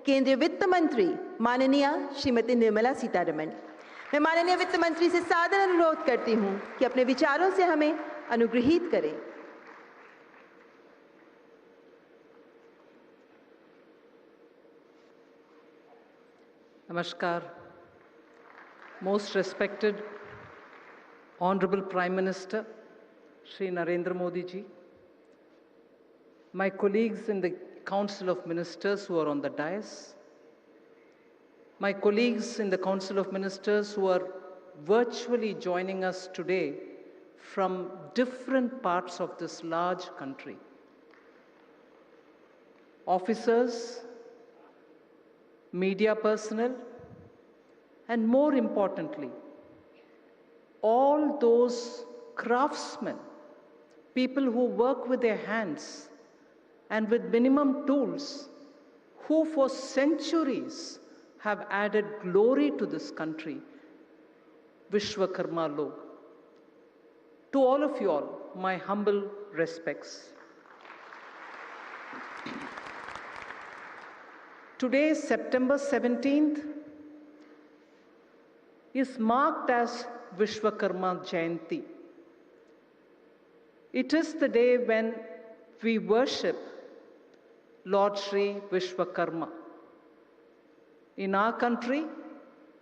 केंद्रीय वित्त मंत्री माननीय श्रीमती निर्मला सीतारमण। मैं माननीय वित्त मंत्री से सादर अनुरोध करती हूं कि अपने विचारों से हमें अनुग्रहित करें। Namaskar. Most respected Honorable Prime Minister Shri Narendra Modi ji, my colleagues in the Council of Ministers who are on the dais, my colleagues in the Council of Ministers who are virtually joining us today from different parts of this large country, officers, media personnel, and more importantly, all those craftsmen, people who work with their hands and with minimum tools, who for centuries have added glory to this country, Vishwakarma Log. To all of you all, my humble respects. Today, September 17th, is marked as Vishwakarma Jayanti. It is the day when we worship Lord Shri Vishwakarma. In our country,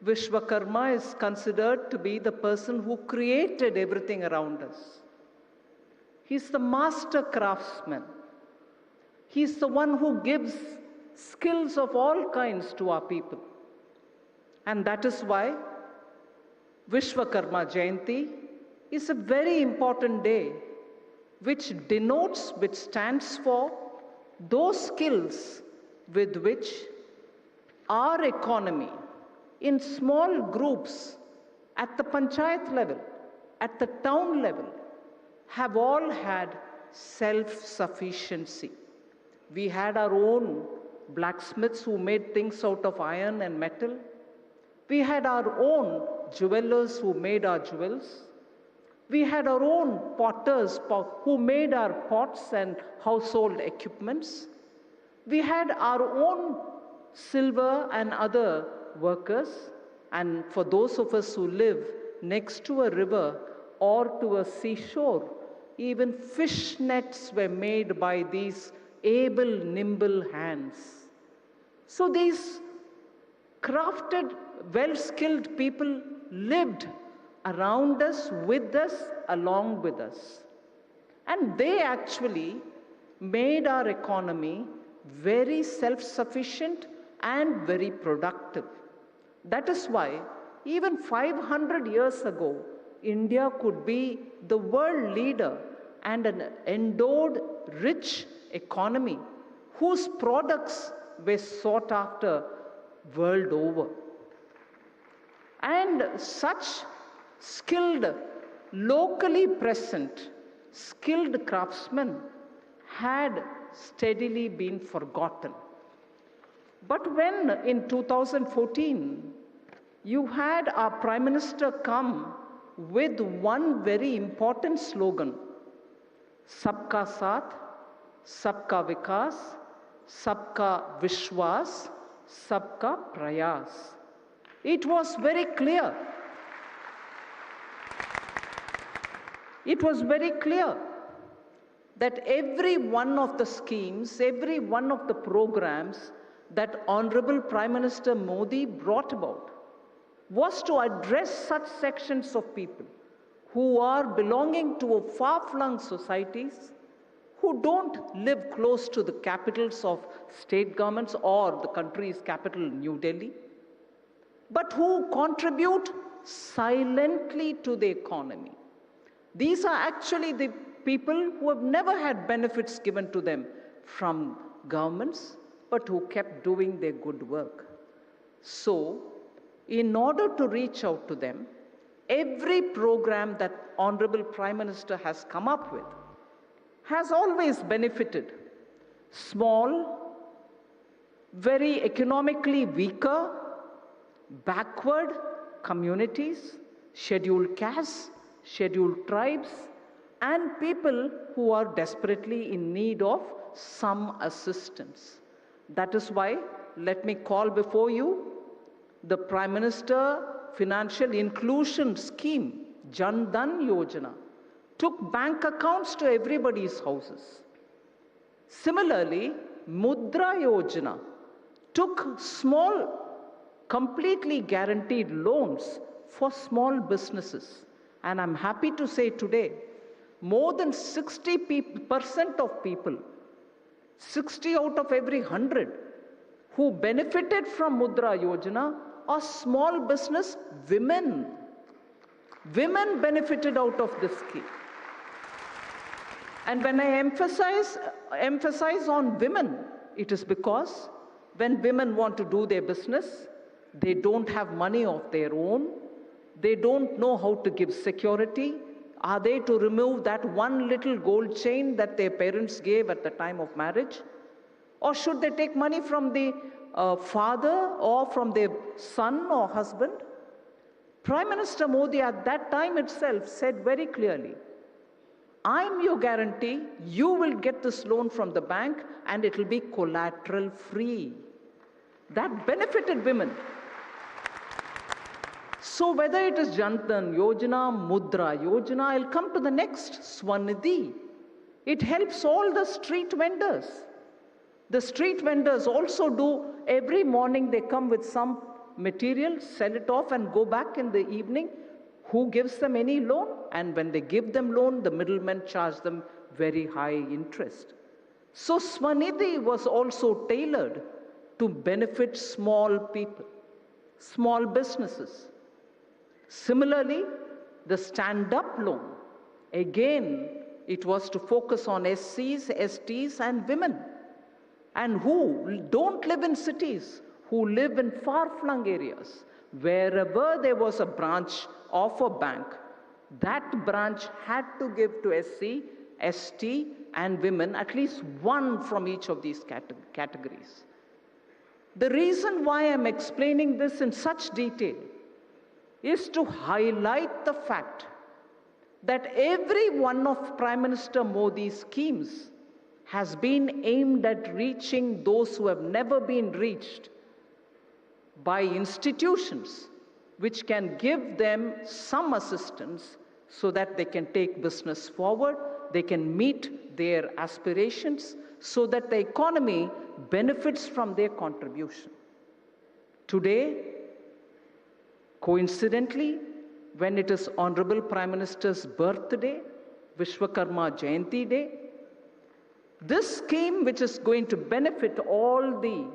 Vishwakarma is considered to be the person who created everything around us. He's the master craftsman. He's the one who gives skills of all kinds to our people. And that is why Vishwakarma Jayanti is a very important day which stands for those skills with which our economy in small groups at the panchayat level, at the town level, have all had self-sufficiency. We had our own blacksmiths who made things out of iron and metal. We had our own jewelers who made our jewels. We had our own potters who made our pots and household equipments. We had our own silver and other workers. And for those of us who live next to a river or to a seashore, even fish nets were made by these able, nimble hands. So these crafted, well-skilled people lived around us, with us, along with us. And they actually made our economy very self-sufficient and very productive. That is why even 500 years ago, India could be the world leader and an endowed, rich economy whose products were sought after world over. And such skilled, locally present, skilled craftsmen had steadily been forgotten. But when in 2014, you had our Prime Minister come with one very important slogan, Sabka Saath, Sabka Vikas, Sabka Vishwas, Sabka Prayas. It was very clear. It was very clear that every one of the schemes, every one of the programs that Honorable Prime Minister Modi brought about was to address such sections of people who are belonging to far-flung societies, who don't live close to the capitals of state governments or the country's capital, New Delhi, but who contribute silently to the economy. These are actually the people who have never had benefits given to them from governments, but who kept doing their good work. So, in order to reach out to them, every program that Honorable Prime Minister has come up with has always benefited small, very economically weaker, backward communities, scheduled castes, scheduled tribes, and people who are desperately in need of some assistance. That is why let me call before you the Prime Minister Financial Inclusion Scheme, Jan Dhan Yojana, took bank accounts to everybody's houses. Similarly, Mudra Yojana took small, completely guaranteed loans for small businesses. And I'm happy to say today, more than 60% of people, 60 out of every 100, who benefited from Mudra Yojana are small business women. Women benefited out of this scheme. And when I emphasize on women, it is because when women want to do their business, they don't have money of their own. They don't know how to give security. Are they to remove that one little gold chain that their parents gave at the time of marriage? Or should they take money from the father or from their son or husband? Prime Minister Modi at that time itself said very clearly, I'm your guarantee, you will get this loan from the bank and it will be collateral free. That benefited women. So whether it is Jan Dhan Yojana, Mudra Yojana, I'll come to the next, Swanidhi. It helps all the street vendors. The street vendors also do, every morning they come with some material, sell it off and go back in the evening. Who gives them any loan? And when they give them loan, the middlemen charge them very high interest. So Swanidhi was also tailored to benefit small people, small businesses. Similarly, the stand-up loan, again, it was to focus on SCs, STs, and women, and who don't live in cities, who live in far-flung areas. Wherever there was a branch of a bank, that branch had to give to SC, ST, and women at least one from each of these categories. The reason why I'm explaining this in such detail is to highlight the fact that every one of Prime Minister Modi's schemes has been aimed at reaching those who have never been reached by institutions which can give them some assistance so that they can take business forward, they can meet their aspirations, so that the economy benefits from their contribution. Today, coincidentally, when it is Honorable Prime Minister's birthday, Vishwakarma Jayanti Day, this scheme, which is going to benefit all the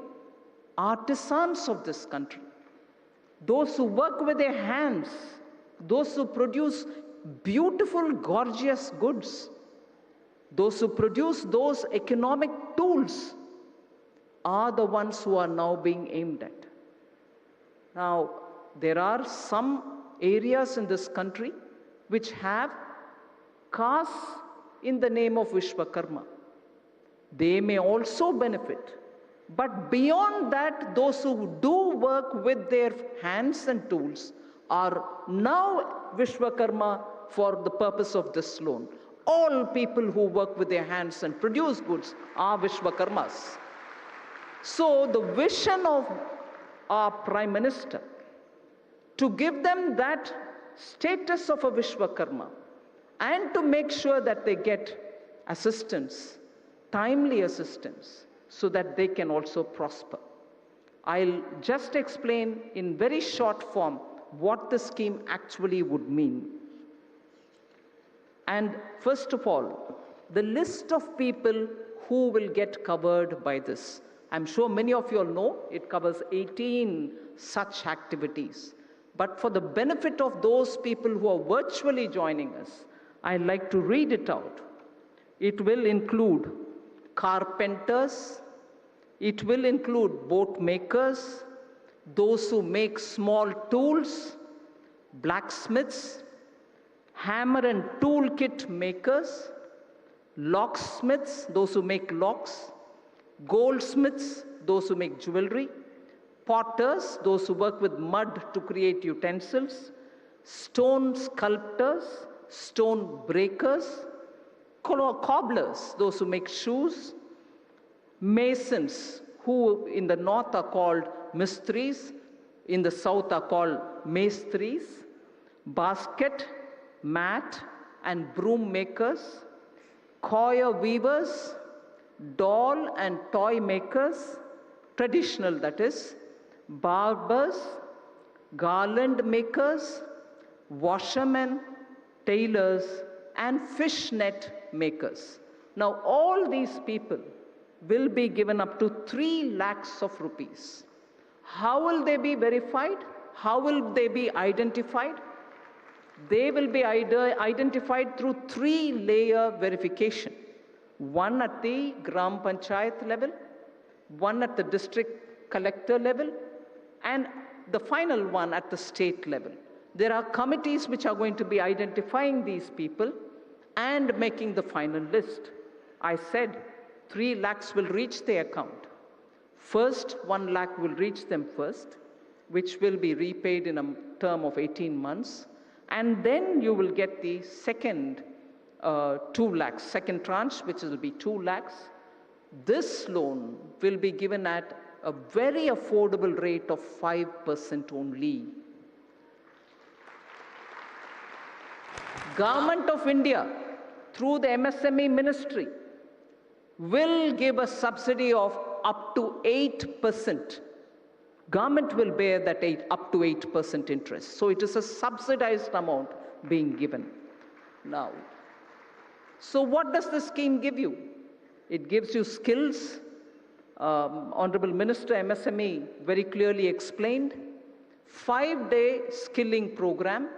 artisans of this country, those who work with their hands, those who produce beautiful, gorgeous goods, those who produce those economic tools, are the ones who are now being aimed at. Now, there are some areas in this country which have castes in the name of Vishwakarma. They may also benefit. But beyond that, those who do work with their hands and tools are now Vishwakarma for the purpose of this loan. All people who work with their hands and produce goods are Vishwakarmas. So the vision of our Prime Minister to give them that status of a Vishwakarma and to make sure that they get assistance, timely assistance, so that they can also prosper. I'll just explain in very short form what the scheme actually would mean. And first of all, the list of people who will get covered by this. I'm sure many of you all know it covers 18 such activities. But for the benefit of those people who are virtually joining us, I'd like to read it out. It will include carpenters, it will include boat makers, those who make small tools, blacksmiths, hammer and tool kit makers, locksmiths, those who make locks, goldsmiths, those who make jewelry, potters, those who work with mud to create utensils, stone sculptors, stone breakers, cobblers, those who make shoes, masons who in the north are called mistris, in the south are called mestris, basket, mat, and broom makers, coir weavers, doll and toy makers, traditional that is, barbers, garland makers, washermen, tailors, and fishnet makers. Now all these people will be given up to 3 lakhs of rupees. How will they be verified? How will they be identified? They will be identified through 3-layer verification. One at the Gram Panchayat level, one at the district collector level, and the final one at the state level. There are committees which are going to be identifying these people and making the final list. I said 3 lakhs will reach their account. First, 1 lakh will reach them first, which will be repaid in a term of 18 months. And then you will get the second 2 lakhs, second tranche, which will be 2 lakhs. This loan will be given at a very affordable rate of 5% only. Government of India, through the MSME ministry, will give a subsidy of up to 8%. Government will bear that up to 8% interest. So it is a subsidized amount being given. Now, so what does this scheme give you? It gives you skills. Honorable Minister MSME very clearly explained. 5-day skilling program.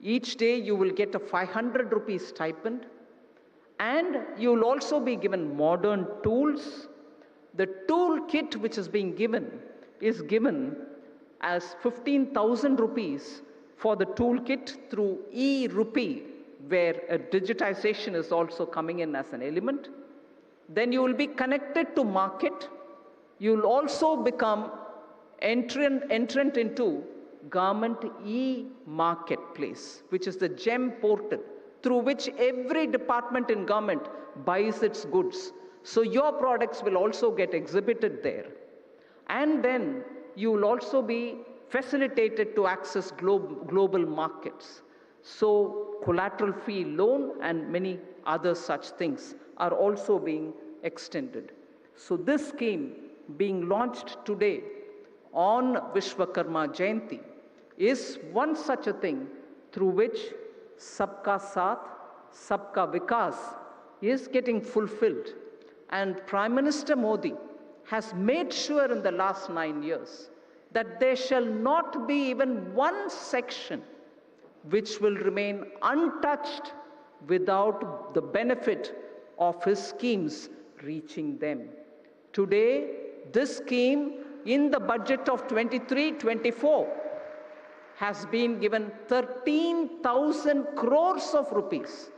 Each day you will get a 500 rupees stipend. And you will also be given modern tools. The tool kit which is being given is given as 15,000 rupees for the toolkit through e-rupee, where a digitization is also coming in as an element. Then you will be connected to market. You will also become entrant into government e-marketplace, which is the GEM portal, through which every department in government buys its goods. So your products will also get exhibited there. And then you will also be facilitated to access global markets. So collateral-free loan and many other such things are also being extended. So this scheme being launched today on Vishwakarma Jayanti is one such a thing through which Sabka Saath, Sabka Vikas is getting fulfilled. And Prime Minister Modi has made sure in the last 9 years that there shall not be even one section which will remain untouched without the benefit of his schemes reaching them. Today, this scheme in the budget of 23-24 has been given 13,000 crores of rupees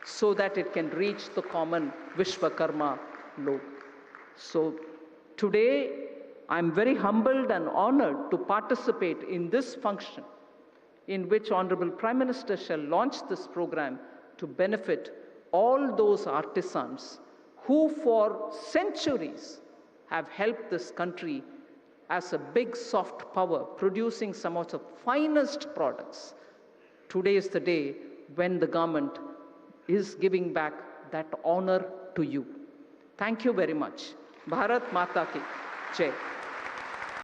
so that it can reach the common Vishwakarma loan. So today, I'm very humbled and honored to participate in this function in which Honorable Prime Minister shall launch this program to benefit all those artisans who for centuries have helped this country as a big soft power, producing some of the finest products. Today is the day when the government is giving back that honor to you. Thank you very much. Bharat Mata ki Jai.